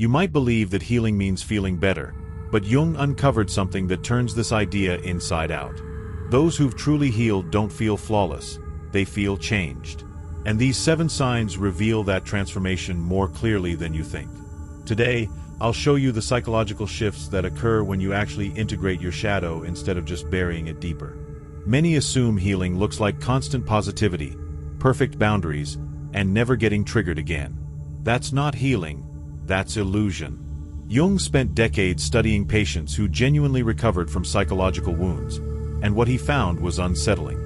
You might believe that healing means feeling better, but Jung uncovered something that turns this idea inside out. Those who've truly healed don't feel flawless, they feel changed. And these 7 signs reveal that transformation more clearly than you think. Today, I'll show you the psychological shifts that occur when you actually integrate your shadow instead of just burying it deeper. Many assume healing looks like constant positivity, perfect boundaries, and never getting triggered again. That's not healing, that's illusion. Jung spent decades studying patients who genuinely recovered from psychological wounds, and what he found was unsettling.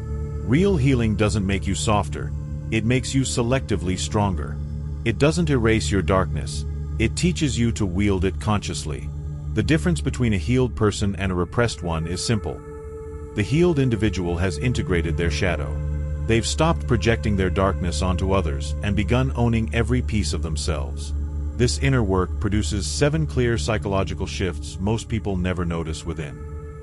Real healing doesn't make you softer, it makes you selectively stronger. It doesn't erase your darkness, it teaches you to wield it consciously. The difference between a healed person and a repressed one is simple. The healed individual has integrated their shadow. They've stopped projecting their darkness onto others and begun owning every piece of themselves. This inner work produces 7 clear psychological shifts most people never notice within.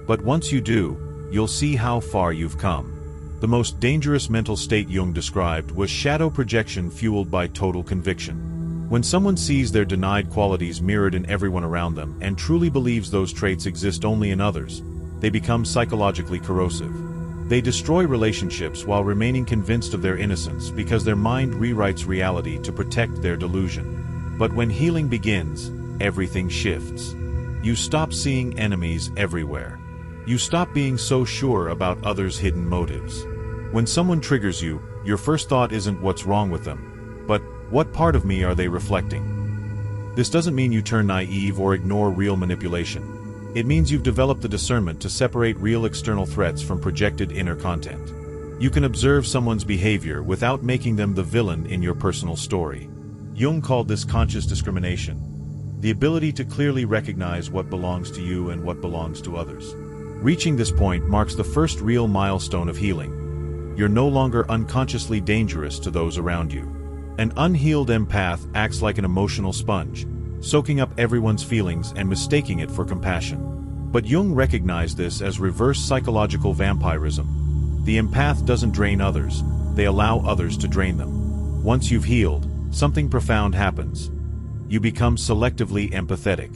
But once you do, you'll see how far you've come. The most dangerous mental state Jung described was shadow projection fueled by total conviction. When someone sees their denied qualities mirrored in everyone around them and truly believes those traits exist only in others, they become psychologically corrosive. They destroy relationships while remaining convinced of their innocence because their mind rewrites reality to protect their delusion. But when healing begins, everything shifts. You stop seeing enemies everywhere. You stop being so sure about others' hidden motives. When someone triggers you, your first thought isn't what's wrong with them, but what part of me are they reflecting? This doesn't mean you turn naive or ignore real manipulation. It means you've developed the discernment to separate real external threats from projected inner content. You can observe someone's behavior without making them the villain in your personal story. Jung called this conscious discrimination, the ability to clearly recognize what belongs to you and what belongs to others. Reaching this point marks the first real milestone of healing. You're no longer unconsciously dangerous to those around you. An unhealed empath acts like an emotional sponge, soaking up everyone's feelings and mistaking it for compassion. But Jung recognized this as reverse psychological vampirism. The empath doesn't drain others, they allow others to drain them. Once you've healed, something profound happens. You become selectively empathetic.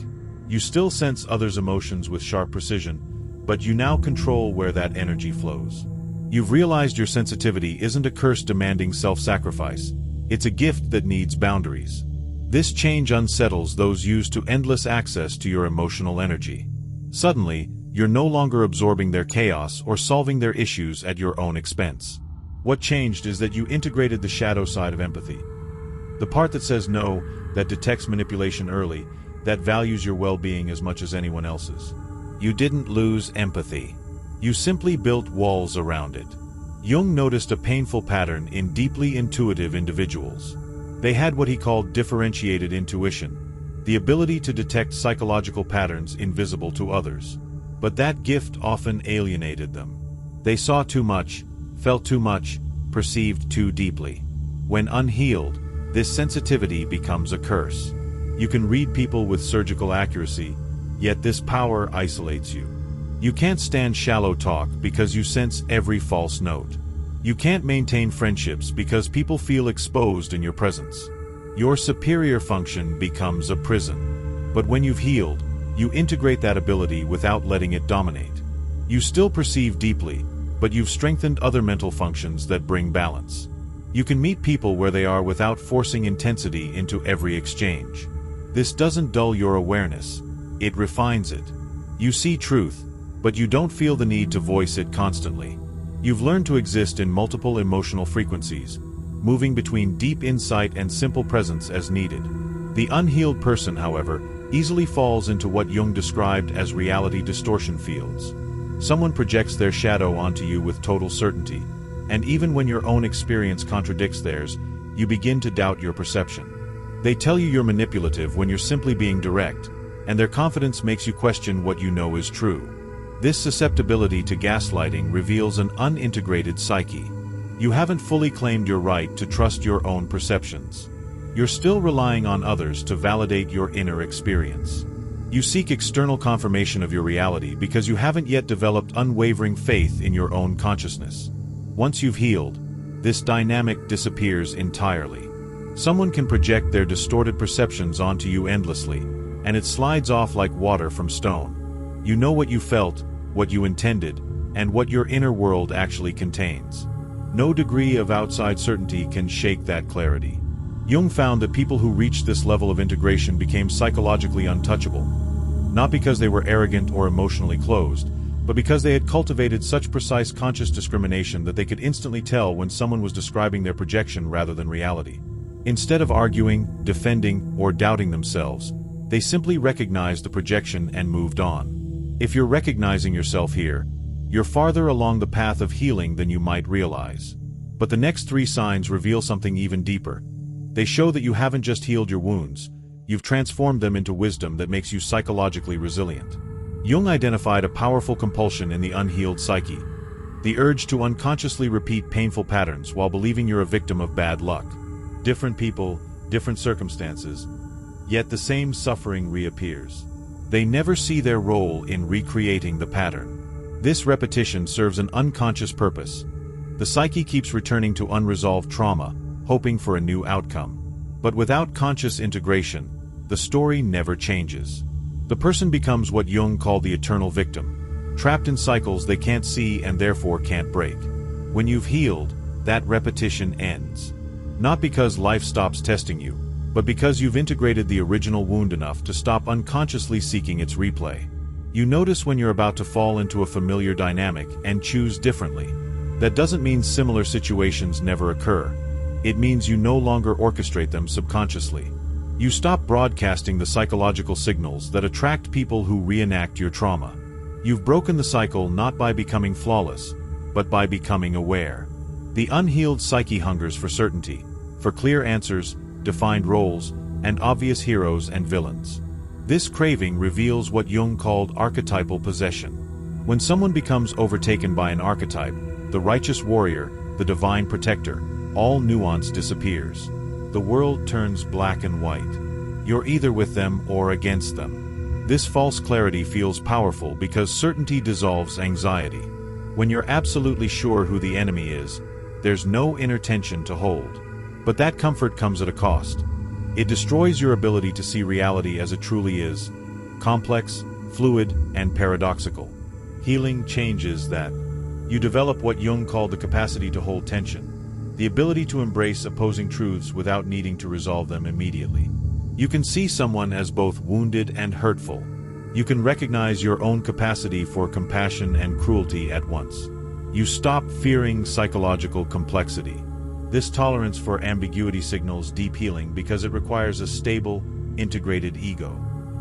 You still sense others' emotions with sharp precision, but you now control where that energy flows. You've realized your sensitivity isn't a curse demanding self-sacrifice, it's a gift that needs boundaries. This change unsettles those used to endless access to your emotional energy. Suddenly, you're no longer absorbing their chaos or solving their issues at your own expense. What changed is that you integrated the shadow side of empathy. The part that says no, that detects manipulation early, that values your well-being as much as anyone else's. You didn't lose empathy. You simply built walls around it. Jung noticed a painful pattern in deeply intuitive individuals. They had what he called differentiated intuition, the ability to detect psychological patterns invisible to others. But that gift often alienated them. They saw too much, felt too much, perceived too deeply. When unhealed, this sensitivity becomes a curse. You can read people with surgical accuracy, yet this power isolates you. You can't stand shallow talk because you sense every false note. You can't maintain friendships because people feel exposed in your presence. Your superior function becomes a prison. But when you've healed, you integrate that ability without letting it dominate. You still perceive deeply, but you've strengthened other mental functions that bring balance. You can meet people where they are without forcing intensity into every exchange. This doesn't dull your awareness, it refines it. You see truth, but you don't feel the need to voice it constantly. You've learned to exist in multiple emotional frequencies, moving between deep insight and simple presence as needed. The unhealed person, however, easily falls into what Jung described as reality distortion fields. Someone projects their shadow onto you with total certainty, and even when your own experience contradicts theirs, you begin to doubt your perception. They tell you you're manipulative when you're simply being direct, and their confidence makes you question what you know is true. This susceptibility to gaslighting reveals an unintegrated psyche. You haven't fully claimed your right to trust your own perceptions. You're still relying on others to validate your inner experience. You seek external confirmation of your reality because you haven't yet developed unwavering faith in your own consciousness. Once you've healed, this dynamic disappears entirely. Someone can project their distorted perceptions onto you endlessly, and it slides off like water from stone. You know what you felt, what you intended, and what your inner world actually contains. No degree of outside certainty can shake that clarity. Jung found that people who reached this level of integration became psychologically untouchable, not because they were arrogant or emotionally closed, but because they had cultivated such precise conscious discrimination that they could instantly tell when someone was describing their projection rather than reality. Instead of arguing, defending, or doubting themselves, they simply recognized the projection and moved on. If you're recognizing yourself here, you're farther along the path of healing than you might realize. But the next 3 signs reveal something even deeper. They show that you haven't just healed your wounds, you've transformed them into wisdom that makes you psychologically resilient. Jung identified a powerful compulsion in the unhealed psyche, the urge to unconsciously repeat painful patterns while believing you're a victim of bad luck. Different people, different circumstances, yet the same suffering reappears. They never see their role in recreating the pattern. This repetition serves an unconscious purpose. The psyche keeps returning to unresolved trauma, hoping for a new outcome. But without conscious integration, the story never changes. The person becomes what Jung called the eternal victim, trapped in cycles they can't see and therefore can't break. When you've healed, that repetition ends. Not because life stops testing you, but because you've integrated the original wound enough to stop unconsciously seeking its replay. You notice when you're about to fall into a familiar dynamic and choose differently. That doesn't mean similar situations never occur. It means you no longer orchestrate them subconsciously. You stop broadcasting the psychological signals that attract people who reenact your trauma. You've broken the cycle not by becoming flawless, but by becoming aware. The unhealed psyche hungers for certainty, for clear answers, defined roles, and obvious heroes and villains. This craving reveals what Jung called archetypal possession. When someone becomes overtaken by an archetype, the righteous warrior, the divine protector, all nuance disappears. The world turns black and white. You're either with them or against them. This false clarity feels powerful because certainty dissolves anxiety. When you're absolutely sure who the enemy is, there's no inner tension to hold. But that comfort comes at a cost. It destroys your ability to see reality as it truly is, complex, fluid, and paradoxical. Healing changes that. You develop what Jung called the capacity to hold tension, the ability to embrace opposing truths without needing to resolve them immediately. You can see someone as both wounded and hurtful. You can recognize your own capacity for compassion and cruelty at once. You stop fearing psychological complexity. This tolerance for ambiguity signals deep healing because it requires a stable, integrated ego.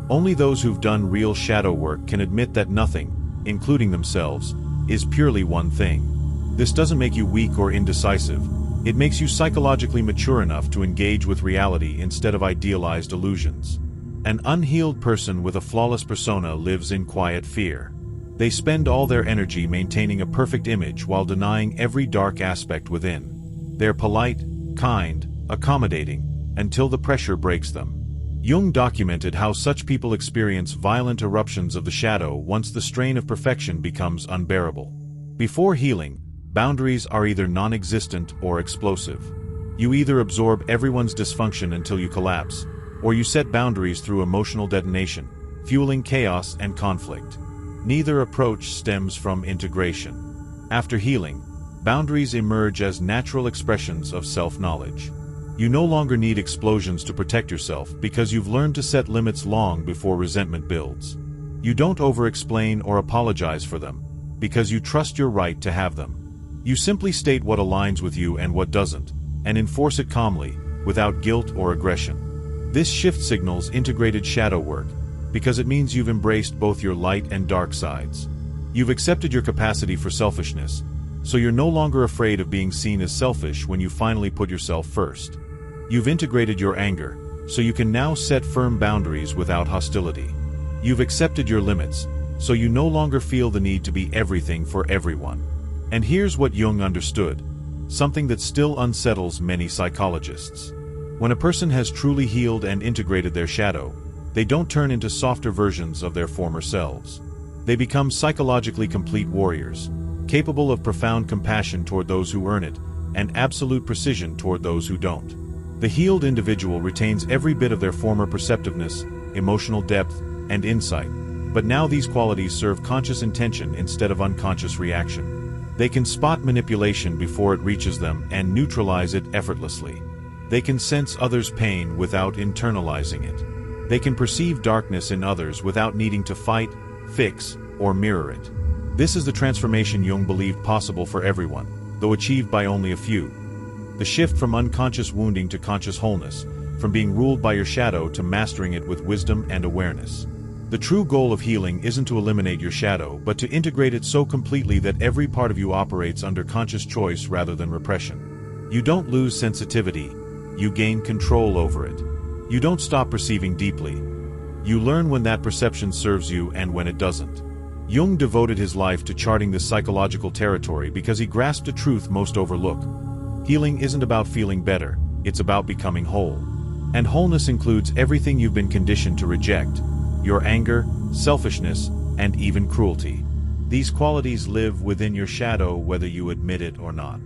Only those who've done real shadow work can admit that nothing, including themselves, is purely one thing. This doesn't make you weak or indecisive. It makes you psychologically mature enough to engage with reality instead of idealized illusions. An unhealed person with a flawless persona lives in quiet fear. They spend all their energy maintaining a perfect image while denying every dark aspect within. They're polite, kind, accommodating, until the pressure breaks them. Jung documented how such people experience violent eruptions of the shadow once the strain of perfection becomes unbearable. Before healing, boundaries are either non-existent or explosive. You either absorb everyone's dysfunction until you collapse, or you set boundaries through emotional detonation, fueling chaos and conflict. Neither approach stems from integration. After healing, boundaries emerge as natural expressions of self-knowledge. You no longer need explosions to protect yourself because you've learned to set limits long before resentment builds. You don't over-explain or apologize for them, because you trust your right to have them. You simply state what aligns with you and what doesn't, and enforce it calmly, without guilt or aggression. This shift signals integrated shadow work, because it means you've embraced both your light and dark sides. You've accepted your capacity for selfishness, so you're no longer afraid of being seen as selfish when you finally put yourself first. You've integrated your anger, so you can now set firm boundaries without hostility. You've accepted your limits, so you no longer feel the need to be everything for everyone. And here's what Jung understood, something that still unsettles many psychologists. When a person has truly healed and integrated their shadow, they don't turn into softer versions of their former selves. They become psychologically complete warriors, capable of profound compassion toward those who earn it, and absolute precision toward those who don't. The healed individual retains every bit of their former perceptiveness, emotional depth, and insight, but now these qualities serve conscious intention instead of unconscious reaction. They can spot manipulation before it reaches them and neutralize it effortlessly. They can sense others' pain without internalizing it. They can perceive darkness in others without needing to fight, fix, or mirror it. This is the transformation Jung believed possible for everyone, though achieved by only a few. The shift from unconscious wounding to conscious wholeness, from being ruled by your shadow to mastering it with wisdom and awareness. The true goal of healing isn't to eliminate your shadow, but to integrate it so completely that every part of you operates under conscious choice rather than repression. You don't lose sensitivity, you gain control over it. You don't stop perceiving deeply. You learn when that perception serves you and when it doesn't. Jung devoted his life to charting this psychological territory because he grasped a truth most overlook. Healing isn't about feeling better, it's about becoming whole. And wholeness includes everything you've been conditioned to reject: your anger, selfishness, and even cruelty. These qualities live within your shadow whether you admit it or not.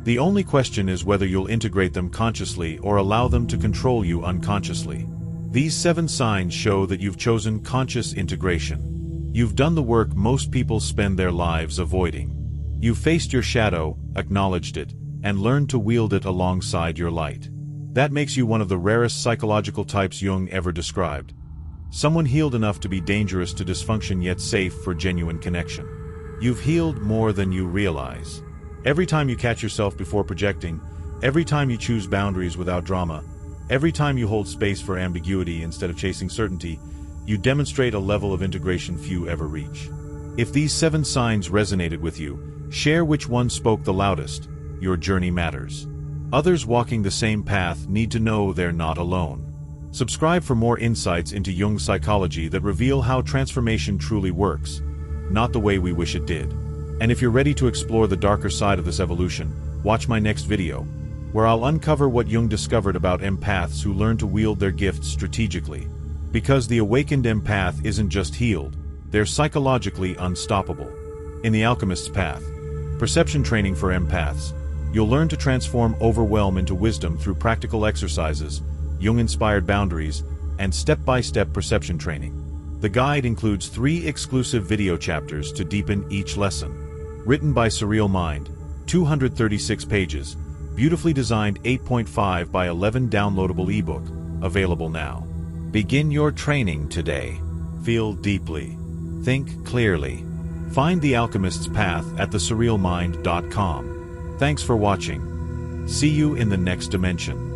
The only question is whether you'll integrate them consciously or allow them to control you unconsciously. These 7 signs show that you've chosen conscious integration. You've done the work most people spend their lives avoiding. You've faced your shadow, acknowledged it, and learned to wield it alongside your light. That makes you one of the rarest psychological types Jung ever described. Someone healed enough to be dangerous to dysfunction yet safe for genuine connection. You've healed more than you realize. Every time you catch yourself before projecting, every time you choose boundaries without drama, every time you hold space for ambiguity instead of chasing certainty, you demonstrate a level of integration few ever reach. If these 7 signs resonated with you, share which one spoke the loudest. Your journey matters. Others walking the same path need to know they're not alone. Subscribe for more insights into Jung's psychology that reveal how transformation truly works, not the way we wish it did. And if you're ready to explore the darker side of this evolution, watch my next video, where I'll uncover what Jung discovered about empaths who learn to wield their gifts strategically. Because the awakened empath isn't just healed, they're psychologically unstoppable. In The Alchemist's Path, perception training for empaths, you'll learn to transform overwhelm into wisdom through practical exercises, Jung-inspired boundaries, and step-by-step perception training. The guide includes 3 exclusive video chapters to deepen each lesson. Written by Surreal Mind, 236 pages, beautifully designed 8.5 by 11 downloadable ebook, available now. Begin your training today. Feel deeply. Think clearly. Find The Alchemist's Path at thesurrealmind.com. Thanks for watching. See you in the next dimension.